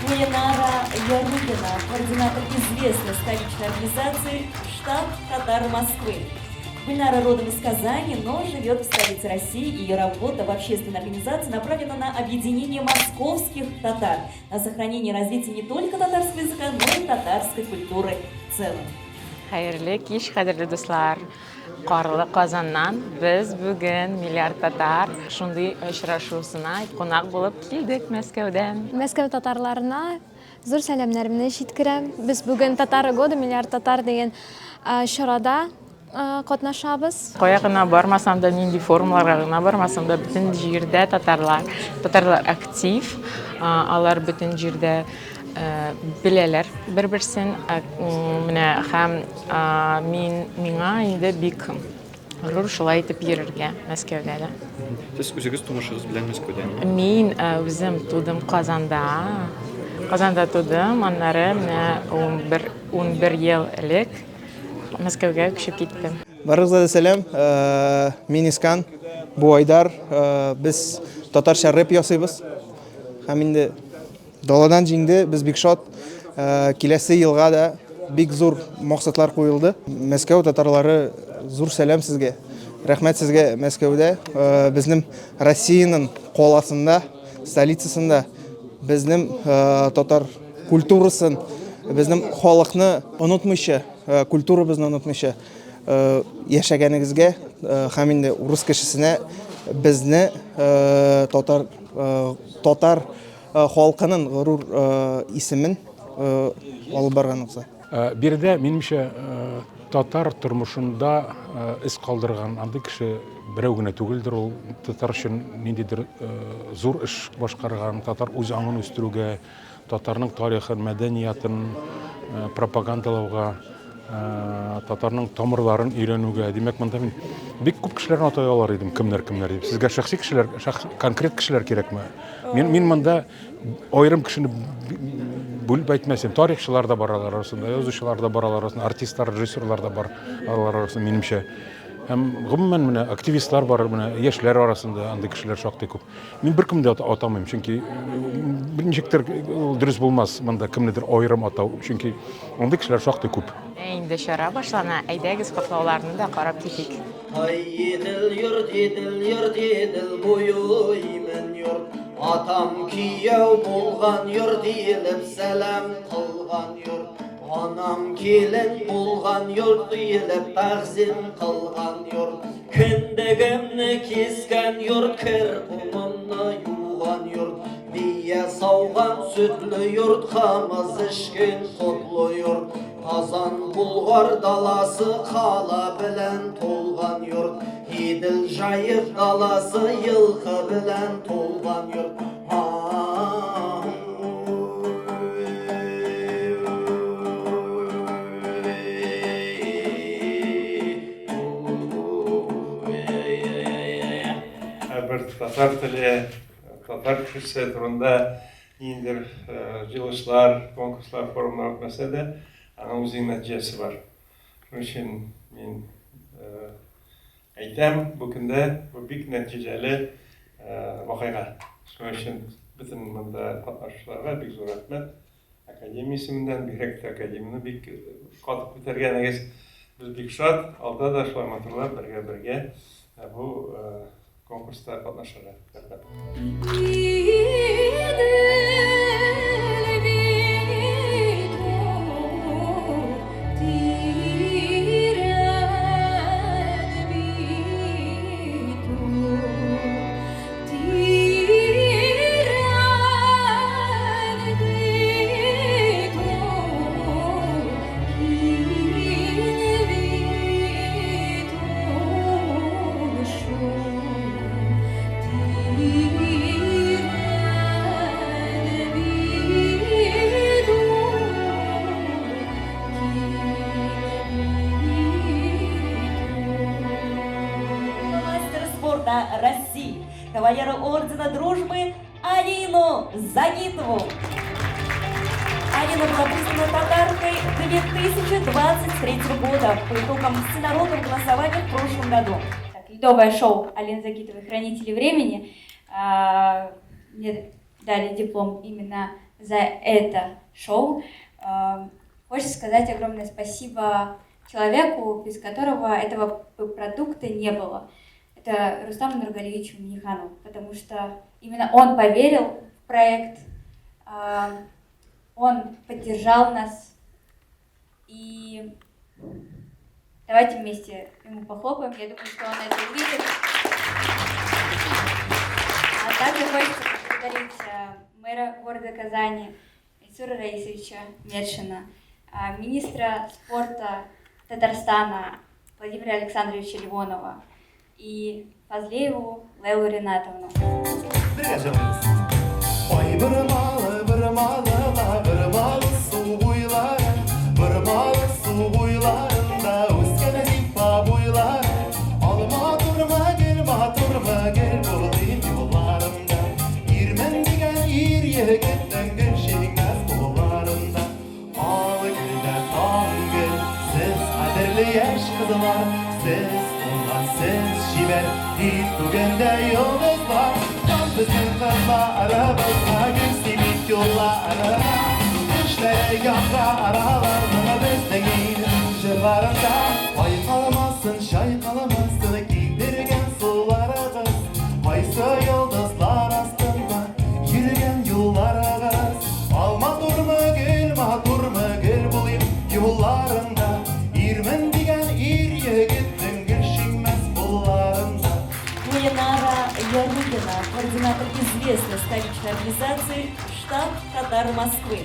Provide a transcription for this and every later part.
Гульнара Ярыгина, координатор известной столичной организации «Штаб татар Москвы». Гульнара родом из Казани, но живет в столице России, и ее работа в общественной организации направлена на объединение московских татар, на сохранение и развитие не только татарского языка, но и татарской культуры в целом. Xayrli kech, qadrli do'stlar. Qorli Qozondan biz bugun Milliard Tatar shunday uchrashuvsina qonaq bo'lib keldik Moskvadan. Moskva tatarlarına zor selamlarımı җиткерәм. Biz bugün Tatar Года Milliard Tatar degan şurada qatnaşabız. Кая гына бармасам да, нинди форумларга гына бармасам да, бүтән җирдә татарлар актив, алар бүтән җирдә беләләр бер-берсен. Менә һәм миңа инде бик зур шулай итеп йөрергә Мәскәүдә дә. Сез үзегез тумышыгыз белән Мәскәүдәме? Мин үзем тудым Казанда. Казанда тудым, аннары менә 11 ел элек Мәскәүгә күчеп киттем. Барыгызга да сәлам. Мин Искан, бу Айдар. Без татарча рэп ясыйбыз. Һәм инде даладан җиңде, без бик шат. Киләсе елга да бик зур максатлар куелды. Мәскәү татарлары, зур сәлам сезгә. Рәхмәт сезгә Мәскәүдә. Безнең Россиянең каласында, столицасында безнең татар культурасын, безнең халыкны онытмыйча, культурабызны онытмыйча яшәгәнегезгә һәм инде урыс кешесенә безне татар халкының горур исемен алып барганыбызга. Биредә минемчә татар тормышында из калдырган андый кеше берәү генә түгелдер, ул татар өчен ниндидер зур эш башкарган, татар үз аңын үстерүгә, татарның тарихын, мәдәниятын пропагандалауга, татарның тамырларын өйрәнүгә. Димәк, монда мин бик күп кешеләрне атай алар идем, кемнәр дип. Сезгә шәхси кешеләр, конкрет кешеләр кирәкме? Мин монда аерым кешене бүлеп әйтмәсем, тарихчылар да баралар арасында, язучылар да баралар арасында, артистлар, режиссерлар да баралар арасында минемчә. Һәм гомумән менә активистлар бар, менә яшьләр арасында андый кешеләр шактый күп. Мин беркемне дә атамыйм, чөнки ничектер дөрес булмас монда кемнедер аерым атау, чөнки андый кешеләр шактый күп. Инде чара башлана, әйдәгез котлауларны да карап китик. Еділ йорт, еділ йорт, еділ буймен йорт, атам кияу болған йорт, еліп сәлем қылған йорт. Анам келін болған йорт, еліп тәқзім қылған йорт. Күндігімні кескен йорт, кір құмымны юған йорт. Бие сауған сүтлі йорт, қамыз ішкен құтлы йорт. Қазан бұлғар даласы қала білән толған йорт. Еділ жайық даласы йылқы білән толған йорт. Бір татар тілі, татар кішісі тұрында ендер жылышлар, конкурслар, форумлар өтмесе де, аның өзінің нәтижесі бар. Шуның үшін мен әйтәм, бұл күнде бұл бик нәтижелі вақиға. Шуның үшін бүтін мұнда қатнашушыларға бик зор рәхмәт. Академия исемендән, бигрәк академияны бик катып күтәргәнегез. Біз бик шат, алда да шулай матурлап бергә бұл конкурста қатнашырга. России, кавалера ордена дружбы Алину Загитову. Алина была признана татаркой 2023 года по итогам всенародного голосования в прошлом году. Ледовое шоу Алины Загитовой «Хранители времени». Мне дали диплом именно за это шоу. Хочется сказать огромное спасибо человеку, без которого этого продукта не было. Это Рустаму Нургалиевичу Миниханову, потому что именно он поверил в проект, он поддержал нас. И давайте вместе ему похлопаем. Я думаю, что он это увидит. А также хочется поблагодарить мэра города Казани Ильсура Раисовича Медшина, министра спорта Татарстана Владимира Александровича Ливонова и Фазлееву Лейлу Ринатовну. Ой, bir malı su boyları, bir malı su boylarında üskene zipa boyları. Alma durma gel bulayım yollarında. İrmen digen ir yegitten gel şeyinmez kollarında. Ağlı gülde tam gül, siz kaderli yaş kızlar, siz ondan siz şiver, hiç bugünde yıldızlar. Bizim kızlarımızla gülsimit yollara, düşlere yapra aralarına bezdeğin jırlarında. Vay kalamazsın, şay kalamazsın, giydirgen sulara kız. Vaysa yıldızlar astında, yürügen yollara kız. Alma durma gel bulayım yollarında. İrmen digen ir yegittin gülşinmez kollarında. Гульнара Ярыгина, координатор известной столичной организации «Штаб Татар Москвы».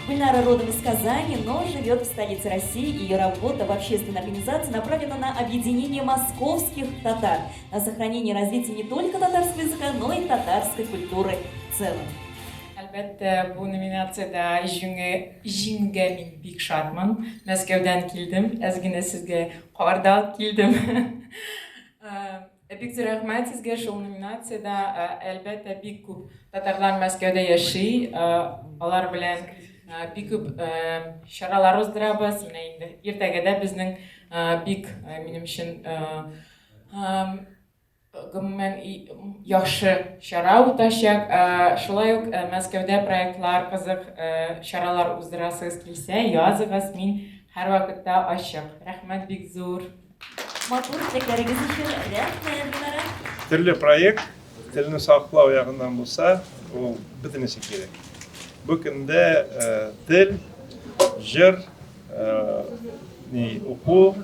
Гульнара родом из Казани, но живет в столице России, и ее работа в общественной организации направлена на объединение московских татар, на сохранение и развитие не только татарского языка, но и татарской культуры в целом. Әлбәттә, бу номинациядә җиңүгә мин бик шатмын. Мәскәүдән килдем, әз генә сезгә кардал килдем. Бик зур рәхмәт сезгә шул номинациядә. Әлбәттә, бик күп татарлар Мәскәүдә яши. Алар белән бик күп чаралар уздырабыз. Менә инде иртәгәдә безнең бик минем өчен гомумән яхшы чара үтәчәк. Шулай ук Мәскәүдә проектлар, кызык чаралар уздырасыз килсә, языгыз, мин һәрвакытта ачык. Рәхмәт бик зур. Матур текләрегез өчен рәхмәт, Гульнара. Түрлі проект, тілні сақлау яғынан болса, ол бітінесі керек. Бұл күнде тіл, жыр, оқу,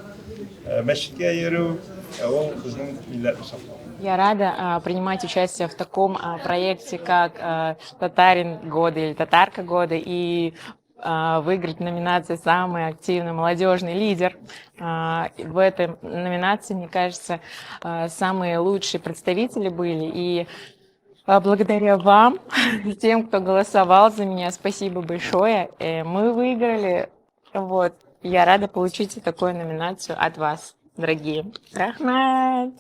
мәшітке еру, ол біздің милләтні сақлау. Я рада принимать участие в таком проекте, как «Татарин года» или «Татарка года», и выиграть номинацию «Самый активный молодежный лидер». В этой номинации, мне кажется, самые лучшие представители были. И благодаря вам, тем, кто голосовал за меня, спасибо большое. Мы выиграли. Вот. Я рада получить такую номинацию от вас, дорогие. Рахмат!